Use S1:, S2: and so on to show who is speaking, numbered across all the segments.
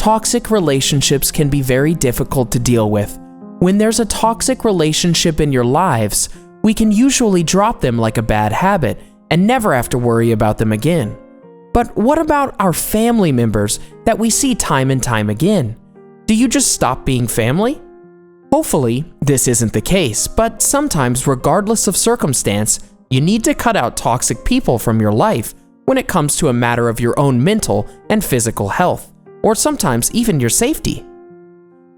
S1: Toxic relationships can be very difficult to deal with. When there's a toxic relationship in your lives, we can usually drop them like a bad habit and never have to worry about them again. But what about our family members that we see time and time again? Do you just stop being family? Hopefully, this isn't the case, but sometimes, regardless of circumstance, you need to cut out toxic people from your life when it comes to a matter of your own mental and physical health, or sometimes even your safety.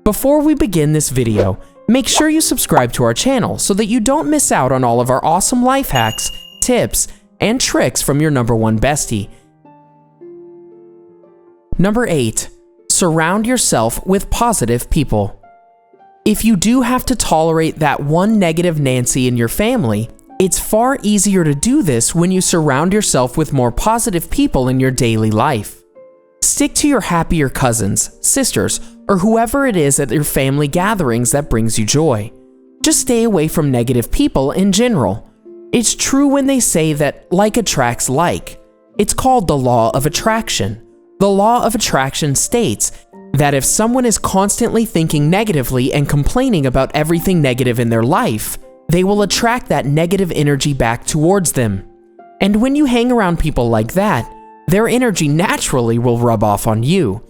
S1: Before we begin this video, make sure you subscribe to our channel so that you don't miss out on all of our awesome life hacks, tips, and tricks from your #1 bestie. Number 8. Surround yourself with positive people. If you do have to tolerate that one negative Nancy in your family, it's far easier to do this when you surround yourself with more positive people in your daily life. Stick to your happier cousins, sisters, or whoever it is at your family gatherings that brings you joy. Just stay away from negative people in general. It's true when they say that like attracts like. It's called the law of attraction. The law of attraction states that if someone is constantly thinking negatively and complaining about everything negative in their life, they will attract that negative energy back towards them. And when you hang around people like that, their energy naturally will rub off on you.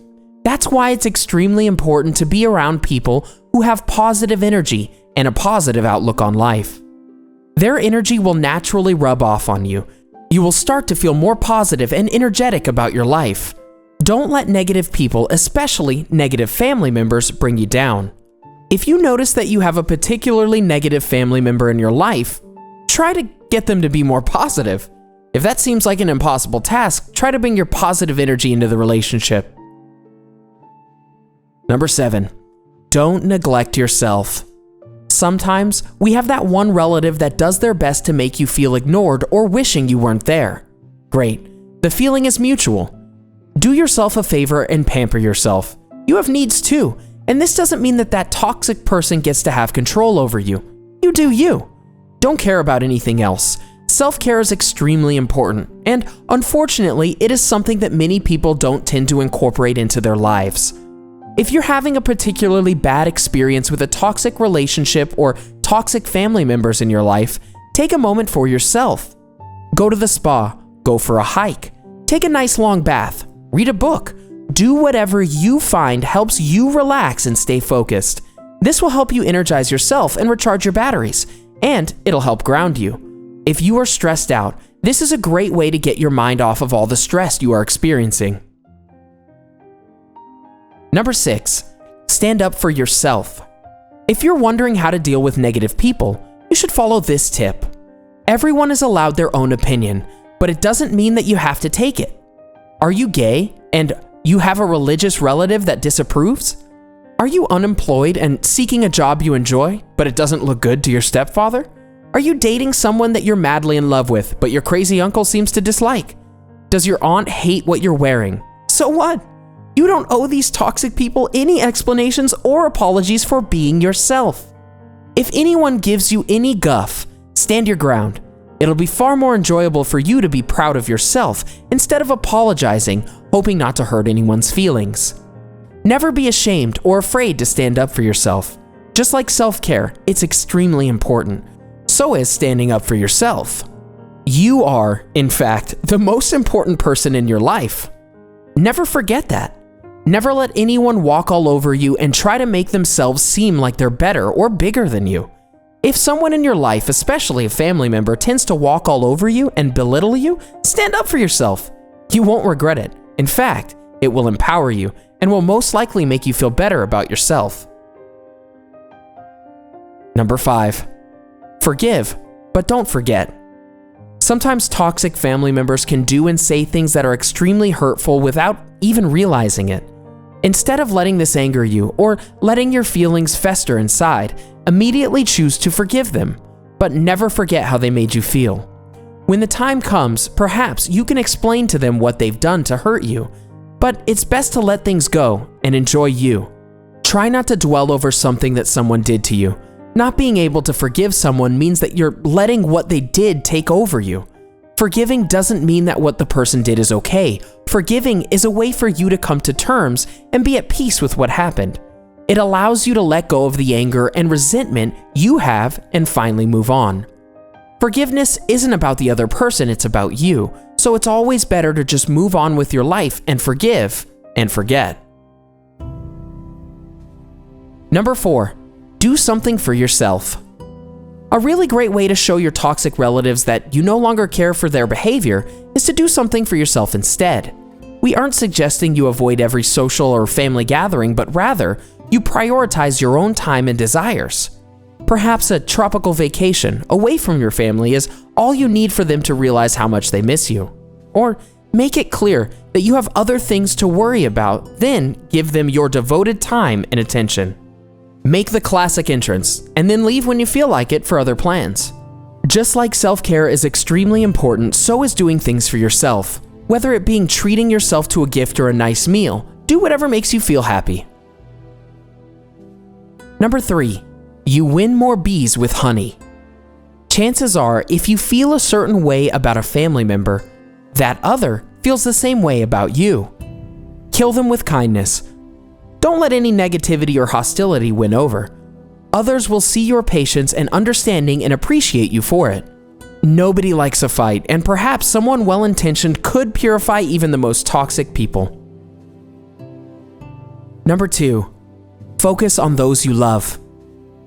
S1: That's why it's extremely important to be around people who have positive energy and a positive outlook on life. Their energy will naturally rub off on you. You will start to feel more positive and energetic about your life. Don't let negative people, especially negative family members, bring you down. If you notice that you have a particularly negative family member in your life, try to get them to be more positive. If that seems like an impossible task, try to bring your positive energy into the relationship. Number 7. Don't neglect yourself. Sometimes we have that one relative that does their best to make you feel ignored or wishing you weren't there. Great. The feeling is mutual. Do yourself a favor and pamper yourself. You have needs too, and this doesn't mean that that toxic person gets to have control over you. You do you. Don't care about anything else. Self-care is extremely important, and unfortunately, it is something that many people don't tend to incorporate into their lives. If you're having a particularly bad experience with a toxic relationship or toxic family members in your life, take a moment for yourself. Go to the spa, go for a hike, take a nice long bath, read a book. Do whatever you find helps you relax and stay focused. This will help you energize yourself and recharge your batteries, and it'll help ground you. If you are stressed out, this is a great way to get your mind off of all the stress you are experiencing. Number 6. Stand up for yourself. If you're wondering how to deal with negative people, you should follow this tip. Everyone is allowed their own opinion, but it doesn't mean that you have to take it. Are you gay and you have a religious relative that disapproves? Are you unemployed and seeking a job you enjoy, but it doesn't look good to your stepfather? Are you dating someone that you're madly in love with, but your crazy uncle seems to dislike? Does your aunt hate what you're wearing? So what? You don't owe these toxic people any explanations or apologies for being yourself. If anyone gives you any guff, stand your ground. It'll be far more enjoyable for you to be proud of yourself instead of apologizing, hoping not to hurt anyone's feelings. Never be ashamed or afraid to stand up for yourself. Just like self-care, it's extremely important. So is standing up for yourself. You are, in fact, the most important person in your life. Never forget that. Never let anyone walk all over you and try to make themselves seem like they're better or bigger than you. If someone in your life, especially a family member, tends to walk all over you and belittle you, stand up for yourself. You won't regret it. In fact, it will empower you and will most likely make you feel better about yourself. Number 5. Forgive, but don't forget. Sometimes toxic family members can do and say things that are extremely hurtful without even realizing it. Instead of letting this anger you or letting your feelings fester inside, immediately choose to forgive them, but never forget how they made you feel. When the time comes, perhaps you can explain to them what they've done to hurt you, but it's best to let things go and enjoy you. Try not to dwell over something that someone did to you. Not being able to forgive someone means that you're letting what they did take over you. Forgiving doesn't mean that what the person did is okay. Forgiving is a way for you to come to terms and be at peace with what happened. It allows you to let go of the anger and resentment you have and finally move on. Forgiveness isn't about the other person, it's about you. So it's always better to just move on with your life and forgive and forget. Number 4, do something for yourself. A really great way to show your toxic relatives that you no longer care for their behavior is to do something for yourself instead. We aren't suggesting you avoid every social or family gathering, but rather, you prioritize your own time and desires. Perhaps a tropical vacation away from your family is all you need for them to realize how much they miss you. Or make it clear that you have other things to worry about, then give them your devoted time and attention. Make the classic entrance, and then leave when you feel like it for other plans. Just like self-care is extremely important, so is doing things for yourself. Whether it being treating yourself to a gift or a nice meal, do whatever makes you feel happy. Number 3, you win more bees with honey. Chances are, if you feel a certain way about a family member, that other feels the same way about you. Kill them with kindness. Don't let any negativity or hostility win over. Others will see your patience and understanding and appreciate you for it. Nobody likes a fight, and perhaps someone well-intentioned could purify even the most toxic people. Number 2, focus on those you love.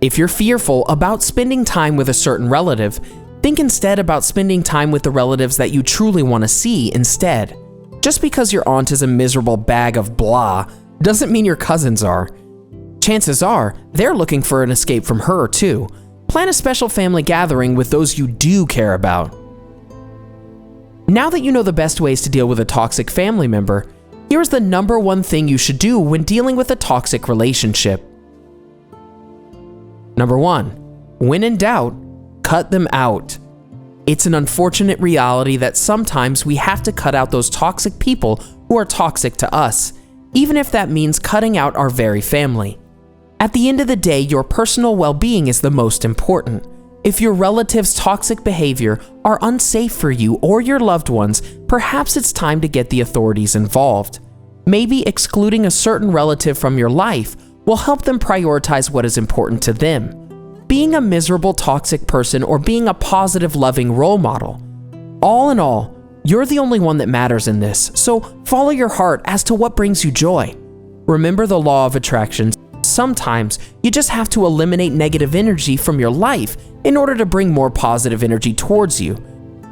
S1: If you're fearful about spending time with a certain relative, think instead about spending time with the relatives that you truly want to see instead. Just because your aunt is a miserable bag of blah doesn't mean your cousins are. Chances are, they're looking for an escape from her too. Plan a special family gathering with those you do care about. Now that you know the best ways to deal with a toxic family member, here's the number 1 thing you should do when dealing with a toxic relationship. Number 1, when in doubt, cut them out. It's an unfortunate reality that sometimes we have to cut out those toxic people who are toxic to us, even if that means cutting out our very family. At the end of the day, your personal well-being is the most important. If your relatives' toxic behavior are unsafe for you or your loved ones, perhaps it's time to get the authorities involved. Maybe excluding a certain relative from your life will help them prioritize what is important to them. Being a miserable toxic person or being a positive, loving role model. All in all, you're the only one that matters in this, so follow your heart as to what brings you joy. Remember the law of attraction. Sometimes you just have to eliminate negative energy from your life in order to bring more positive energy towards you.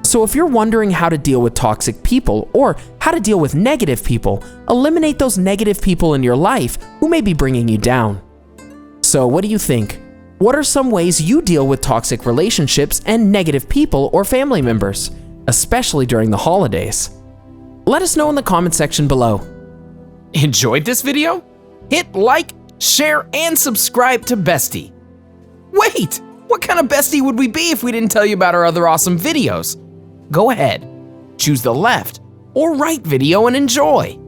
S1: So if you're wondering how to deal with toxic people or how to deal with negative people, eliminate those negative people in your life who may be bringing you down. So what do you think? What are some ways you deal with toxic relationships and negative people or family members, especially during the holidays? Let us know in the comment section below. Enjoyed this video? Hit like, share, and subscribe to Bestie. Wait, what kind of bestie would we be if we didn't tell you about our other awesome videos? Go ahead, choose the left or right video and enjoy.